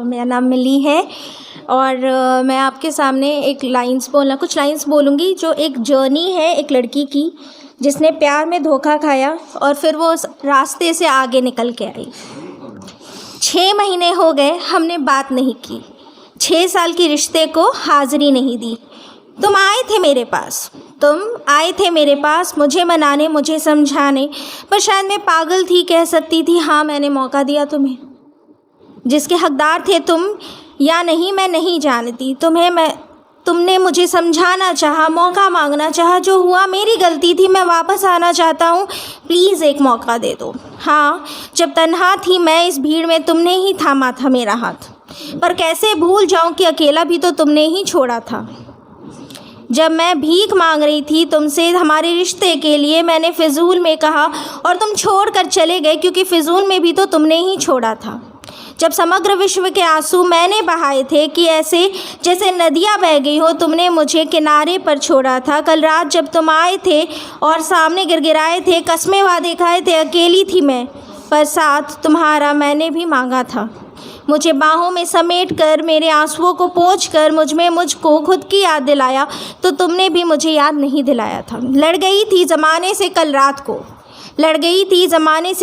मेरा नाम मिली है और मैं आपके सामने कुछ लाइंस बोलूँगी जो एक जर्नी है एक लड़की की जिसने प्यार में धोखा खाया और फिर वो उस रास्ते से आगे निकल के आई। 6 महीने हो गए हमने बात नहीं की, 6 साल की रिश्ते को हाज़िरी नहीं दी। तुम आए थे मेरे पास मुझे मनाने, मुझे समझाने, पर शायद मैं पागल थी, कह सकती थी हाँ मैंने मौका दिया तुम्हें। जिसके हकदार थे तुम या नहीं मैं नहीं जानती, तुमने मुझे समझाना चाहा, मौका मांगना चाहा, जो हुआ मेरी गलती थी, मैं वापस आना चाहता हूँ, प्लीज़ एक मौका दे दो। हाँ, जब तन्हा थी मैं इस भीड़ में तुमने ही थामा था मेरा हाथ, पर कैसे भूल जाऊँ कि अकेला भी तो तुमने ही छोड़ा था। जब मैं भीख मांग रही थी तुमसे हमारे रिश्ते के लिए, मैंने फ़िज़ूल में कहा और तुम छोड़ कर चले गए, क्योंकि फ़िज़ूल में भी तो तुमने ही छोड़ा था। जब समग्र विश्व के आंसू मैंने बहाए थे कि ऐसे जैसे नदियाँ बह गई हो, तुमने मुझे किनारे पर छोड़ा था। कल रात जब तुम आए थे और सामने गिड़गिड़ाए थे, कस्में वादे खाए थे, अकेली थी मैं, पर साथ तुम्हारा मैंने भी मांगा था। मुझे बाहों में समेट कर, मेरे आंसुओं को पोंछ कर मुझको खुद की याद दिलाया, तो तुमने भी मुझे याद नहीं दिलाया था। लड़ गई थी ज़माने से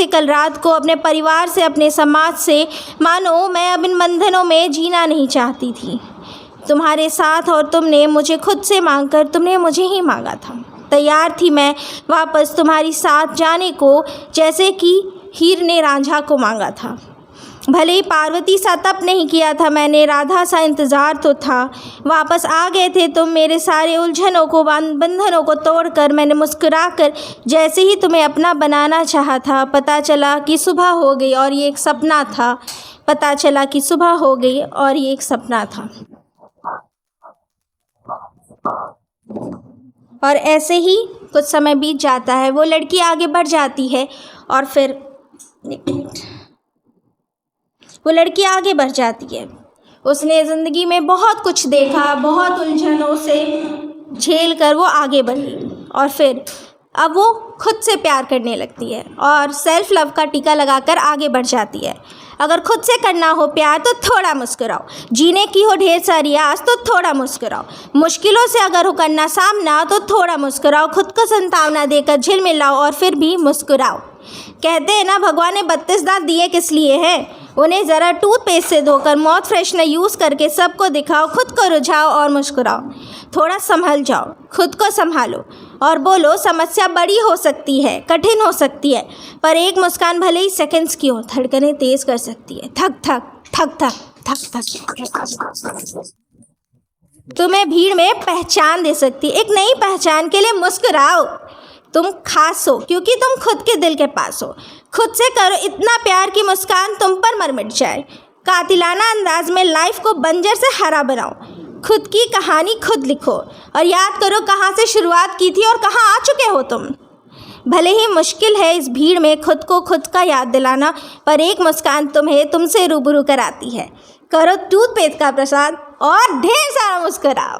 कल रात को, अपने परिवार से, अपने समाज से, मानो मैं अब इन बंधनों में जीना नहीं चाहती थी तुम्हारे साथ, और तुमने मुझे खुद से मांगकर तुमने मुझे ही मांगा था। तैयार थी मैं वापस तुम्हारी साथ जाने को, जैसे कि हीर ने रांझा को मांगा था। भले ही पार्वती सा तप नहीं किया था मैंने, राधा सा इंतज़ार तो था। वापस आ गए थे तुम मेरे सारे उलझनों को, बंधनों को तोड़कर। मैंने मुस्कुराकर जैसे ही तुम्हें अपना बनाना चाहा था, पता चला कि सुबह हो गई और ये एक सपना था। और ऐसे ही कुछ समय बीत जाता है, वो लड़की आगे बढ़ जाती है और फिर उसने ज़िंदगी में बहुत कुछ देखा, बहुत उलझनों से झेल कर वो आगे बढ़ी और फिर अब वो खुद से प्यार करने लगती है और सेल्फ़ लव का टीका लगाकर आगे बढ़ जाती है। अगर खुद से करना हो प्यार तो थोड़ा मुस्कुराओ, जीने की हो ढेर सारी आस तो थोड़ा मुस्कुराओ, मुश्किलों से अगर हो करना सामना तो थोड़ा मुस्कुराओ, खुद को संतावना देकर झिलमिलाओ और फिर भी मुस्कुराओ। कहते हैं ना, भगवान ने 32 दांत दिए किस लिए हैं? उन्हें ज़रा टूथपेस्ट से धोकर, माउथ फ्रेशनर यूज़ करके सबको दिखाओ, खुद को रुझाओ और मुस्कुराओ। थोड़ा संभल जाओ, खुद को संभालो और बोलो, समस्या बड़ी हो सकती है, कठिन हो सकती है, पर एक मुस्कान भले ही सेकंड्स की हो, धड़कनें तेज़ कर सकती है। थक थक थक थक थक थक तुम्हें भीड़ में पहचान दे सकती है। एक नई पहचान के लिए मुस्कुराओ। तुम खास हो क्योंकि तुम खुद के दिल के पास हो। खुद से करो इतना प्यार की मुस्कान तुम पर मर मिट जाए। कातिलाना अंदाज में लाइफ को बंजर से हरा बनाओ। खुद की कहानी खुद लिखो और याद करो कहाँ से शुरुआत की थी और कहाँ आ चुके हो तुम। भले ही मुश्किल है इस भीड़ में खुद को खुद का याद दिलाना, पर एक मुस्कान तुम्हें तुमसे रूबरू कराती है। करो टूथपेस्ट का प्रसाद और ढेर सारा मुस्कुराओ।